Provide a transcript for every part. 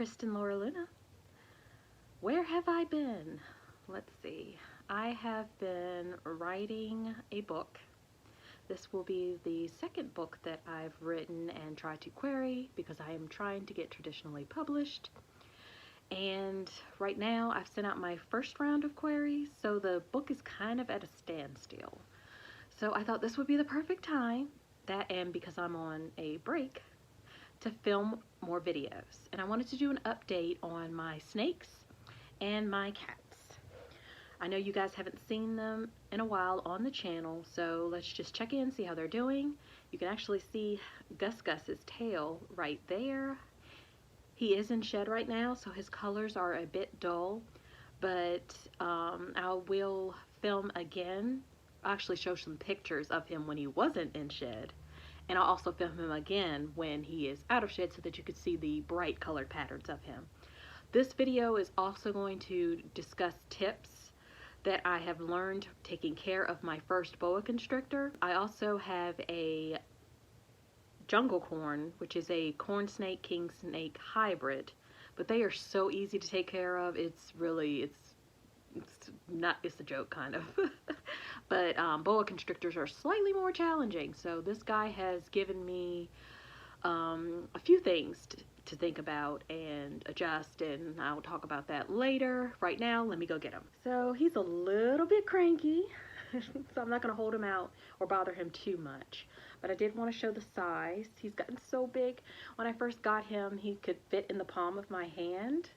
Kristin Laurel. Where have I been? Let's see. I have been writing a book. This will be the second book that I've written and tried to query because I am trying to get traditionally published. And right now I've sent out my first round of queries, so the book is kind of at a standstill. So I thought this would be the perfect time, that and because I'm on a break, to film more videos. And I wanted to do an update on my snakes and my cats. I know you guys haven't seen them in a while on the channel, so let's just check in, see how they're doing. You can actually see Gus Gus's tail right there. He is in shed right now, so his colors are a bit dull, but I will film again. I'll actually show some pictures of him when he wasn't in shed, and I'll also film him again when he is out of shed so that you can see the bright colored patterns of him. This video is also going to discuss tips that I have learned taking care of my first boa constrictor. I also have a jungle corn, which is a corn snake king snake hybrid, but they are so easy to take care of. It's a joke kind of. But boa constrictors are slightly more challenging, so this guy has given me a few things to think about and adjust, and I'll talk about that later. Right now, let me go get him. So he's a little bit cranky, so I'm not going to hold him out or bother him too much. But I did want to show the size. He's gotten so big. When I first got him, he could fit in the palm of my hand.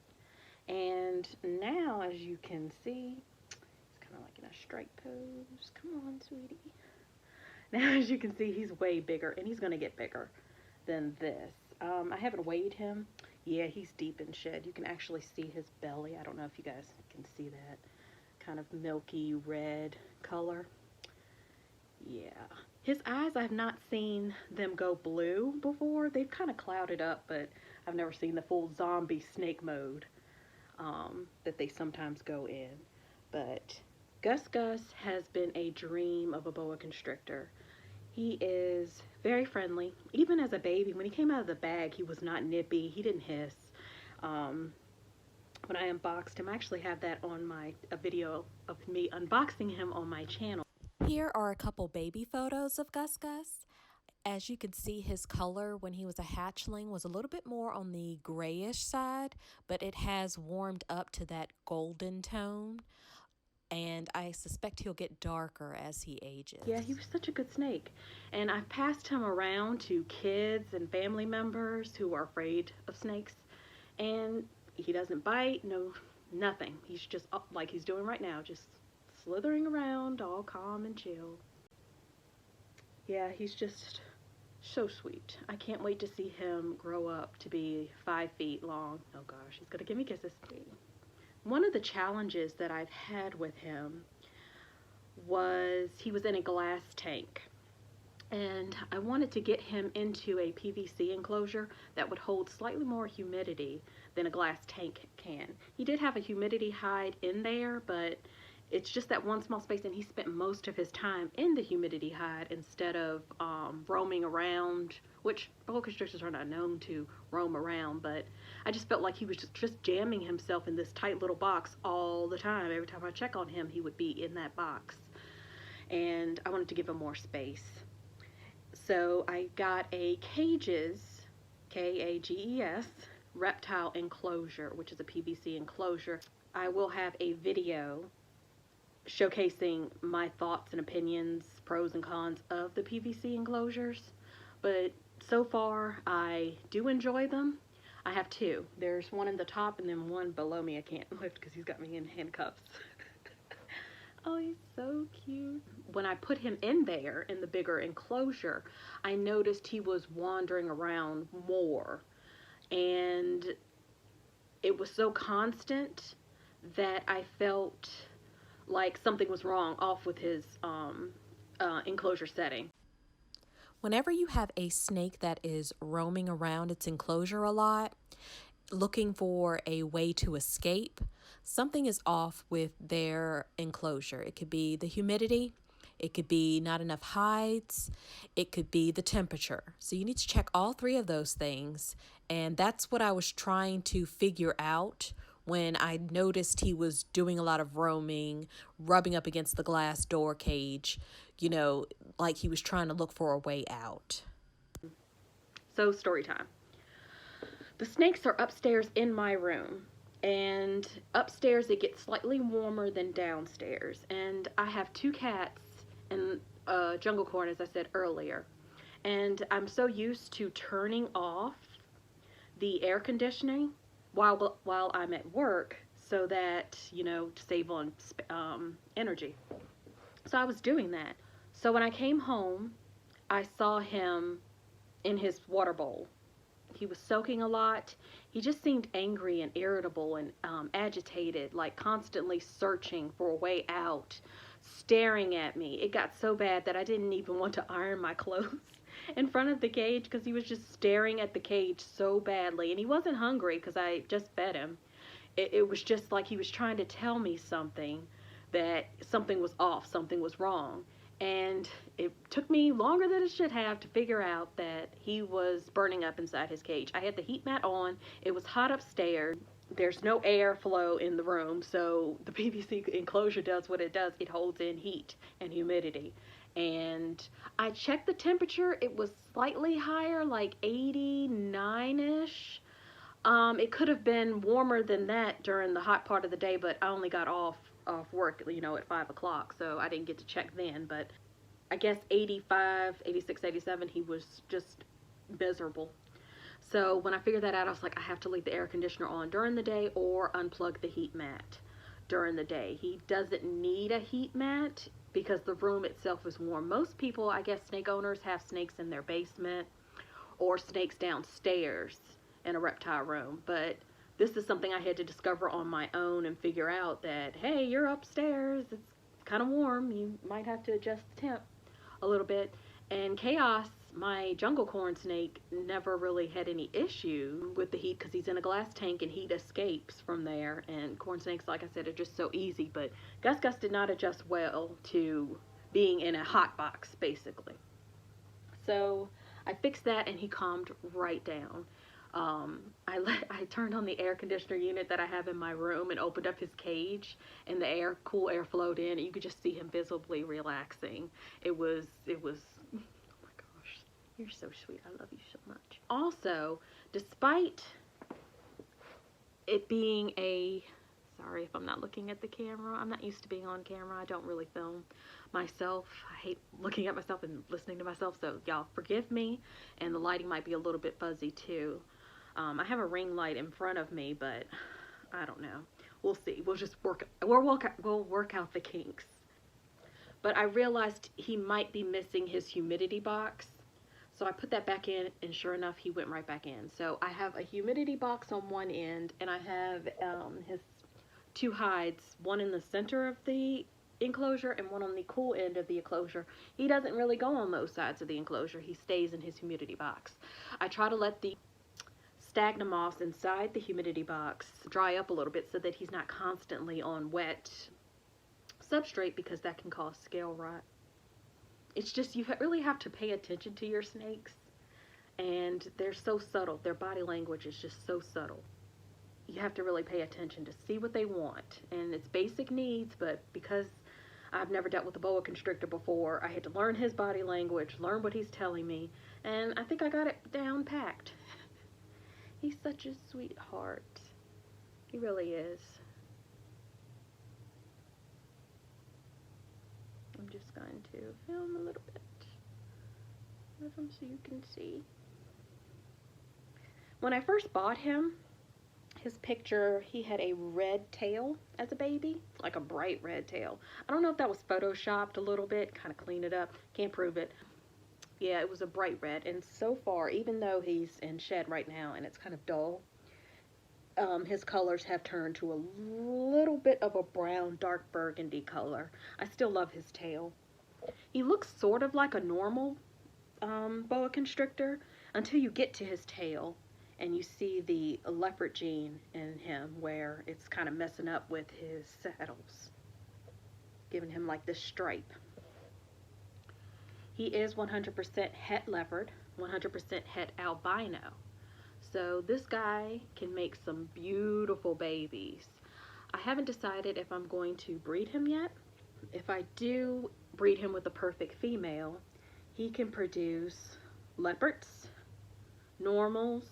And now, as you can see, he's kind of like in a strike pose. Come on, sweetie. Now, as you can see, he's way bigger, and he's going to get bigger than this. I haven't weighed him. Yeah, he's deep in shed. You can actually see his belly. I don't know if you guys can see that kind of milky red color. Yeah. His eyes, I've not seen them go blue before. They've kind of clouded up, but I've never seen the full zombie snake mode that they sometimes go in. But Gus Gus has been a dream of a boa constrictor. He is very friendly. Even as a baby, when he came out of the bag, he was not nippy. He didn't hiss. When I unboxed him, I actually have that on a video of me unboxing him on my channel. Here are a couple baby photos of Gus Gus. As you can see, his color when he was a hatchling was a little bit more on the grayish side, but it has warmed up to that golden tone. And I suspect he'll get darker as he ages. Yeah, he was such a good snake. And I've passed him around to kids and family members who are afraid of snakes. And he doesn't bite, no, nothing. He's just up like he's doing right now, just slithering around, all calm and chill. Yeah, he's just so sweet. I can't wait to see him grow up to be 5 feet long. Oh gosh, he's gonna give me kisses. One of the challenges that I've had with him was he was in a glass tank, and I wanted to get him into a PVC enclosure that would hold slightly more humidity than a glass tank can. He did have a humidity hide in there, but it's just that one small space, and he spent most of his time in the humidity hide instead of roaming around, which boa constrictors are not known to roam around, but I just felt like he was just jamming himself in this tight little box all the time. Every time I check on him, he would be in that box, and I wanted to give him more space. So I got a Cages, K-A-G-E-S, reptile enclosure, which is a PVC enclosure. I will have a video showcasing my thoughts and opinions, pros and cons of the PVC enclosures, but so far I do enjoy them. I have two. There's one in the top and then one below me I can't lift because he's got me in handcuffs. Oh, he's so cute. When I put him in there in the bigger enclosure, I noticed he was wandering around more, and it was so constant that I felt like something was wrong off with his enclosure setting. Whenever you have a snake that is roaming around its enclosure a lot, looking for a way to escape, something is off with their enclosure. It could be the humidity, It could be not enough hides. It could be the temperature. So you need to check all three of those things. And that's what I was trying to figure out when I noticed he was doing a lot of roaming, rubbing up against the glass door cage, like he was trying to look for a way out. So, story time. The snakes are upstairs in my room, and upstairs it gets slightly warmer than downstairs. And I have two cats and a jungle corn, as I said earlier. And I'm so used to turning off the air conditioning while I'm at work, so that, to save on energy. So I was doing that. So when I came home, I saw him in his water bowl. He was soaking a lot. He just seemed angry and irritable and agitated, like constantly searching for a way out, staring at me. It got so bad that I didn't even want to iron my clothes in front of the cage because he was just staring at the cage so badly. And he wasn't hungry because I just fed him. It was just like he was trying to tell me something, that something was off, something was wrong. And it took me longer than it should have to figure out that he was burning up inside his cage. I had the heat mat on. It was hot upstairs. There's no airflow in the room, so the PVC enclosure does what it does. It holds in heat and humidity. And I checked the temperature. It was slightly higher, like 89-ish. It could have been warmer than that during the hot part of the day, but I only got off work, at 5 o'clock, so I didn't get to check then. But I guess 85, 86, 87, he was just miserable. So when I figured that out, I was like, I have to leave the air conditioner on during the day or unplug the heat mat during the day. He doesn't need a heat mat because the room itself is warm. Most people, I guess snake owners, have snakes in their basement or snakes downstairs in a reptile room, but this is something I had to discover on my own and figure out that, hey, you're upstairs, it's kind of warm, you might have to adjust the temp a little bit. And Chaos, my jungle corn snake, never really had any issue with the heat because he's in a glass tank and heat escapes from there. And corn snakes, like I said, are just so easy. But Gus Gus did not adjust well to being in a hot box, basically. So I fixed that and he calmed right down. I turned on the air conditioner unit that I have in my room and opened up his cage, and the cool air flowed in, and you could just see him visibly relaxing. It was, oh my gosh, you're so sweet. I love you so much. Also, despite it being sorry if I'm not looking at the camera. I'm not used to being on camera. I don't really film myself. I hate looking at myself and listening to myself, so y'all forgive me, and the lighting might be a little bit fuzzy too. I have a ring light in front of me, but I don't know. We'll see. We'll work out the kinks. But I realized he might be missing his humidity box. So I put that back in, and sure enough, he went right back in. So I have a humidity box on one end, and I have his two hides, one in the center of the enclosure and one on the cool end of the enclosure. He doesn't really go on those sides of the enclosure. He stays in his humidity box. I try to let the sphagnum moss inside the humidity box dry up a little bit so that he's not constantly on wet substrate, because that can cause scale rot. It's just, you really have to pay attention to your snakes, and they're so subtle. Their body language is just so subtle. You have to really pay attention to see what they want, and it's basic needs, but because I've never dealt with a boa constrictor before, I had to learn his body language, learn what he's telling me, and I think I got it down packed. He's such a sweetheart. He really is. I'm just going to film a little bit of him so you can see. When I first bought him, his picture, he had a red tail as a baby, like a bright red tail. I don't know if that was photoshopped a little bit, kind of clean it up, can't prove it. Yeah, it was a bright red, and so far, even though he's in shed right now and it's kind of dull, his colors have turned to a little bit of a brown, dark burgundy color. I still love his tail. He looks sort of like a normal boa constrictor until you get to his tail and you see the leopard gene in him, where it's kind of messing up with his saddles, giving him like this stripe. He is 100% het leopard, 100% het albino. So this guy can make some beautiful babies. I haven't decided if I'm going to breed him yet. If I do breed him with a perfect female, he can produce leopards, normals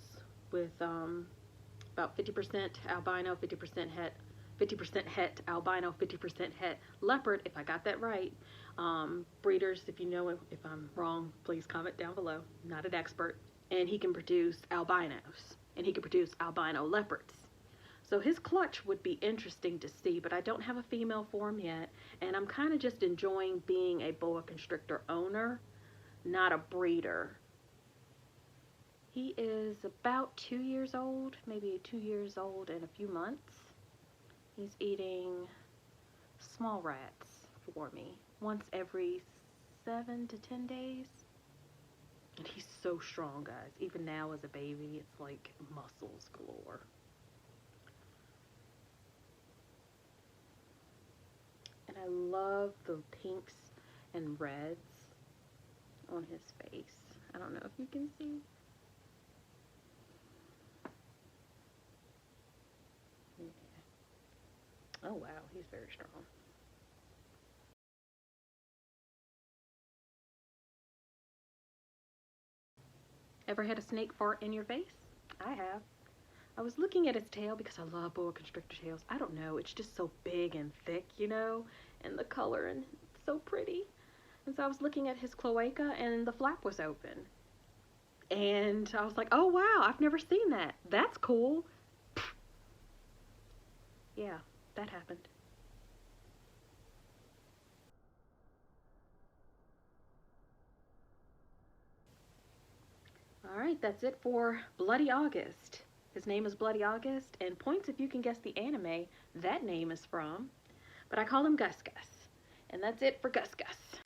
with about 50% albino, 50% het, 50% het albino, 50% het leopard, if I got that right. Breeders, if you know if I'm wrong, please comment down below. Not an expert. And he can produce albinos, and he can produce albino leopards. So his clutch would be interesting to see, but I don't have a female for him yet, and I'm kind of just enjoying being a boa constrictor owner, not a breeder. He is about 2 years old, maybe 2 years old and a few months. He's eating small rats for me once every 7 to 10 days. And he's so strong, guys. Even now as a baby, it's like muscles galore. And I love the pinks and reds on his face. I don't know if you can see. Yeah. Oh wow, he's very strong. Ever had a snake fart in your face? I have. I was looking at his tail because I love boa constrictor tails. I don't know, it's just so big and thick, you know, and the color, and it's so pretty. And so I was looking at his cloaca and the flap was open. And I was like, oh wow, I've never seen that. That's cool. Yeah, that happened. Alright, that's it for Bloody August. His name is Bloody August, and points if you can guess the anime that name is from. But I call him Gus Gus. And that's it for Gus Gus.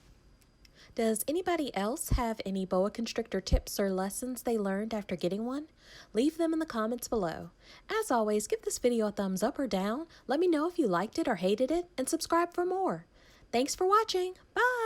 Does anybody else have any boa constrictor tips or lessons they learned after getting one? Leave them in the comments below. As always, give this video a thumbs up or down. Let me know if you liked it or hated it, and subscribe for more. Thanks for watching. Bye!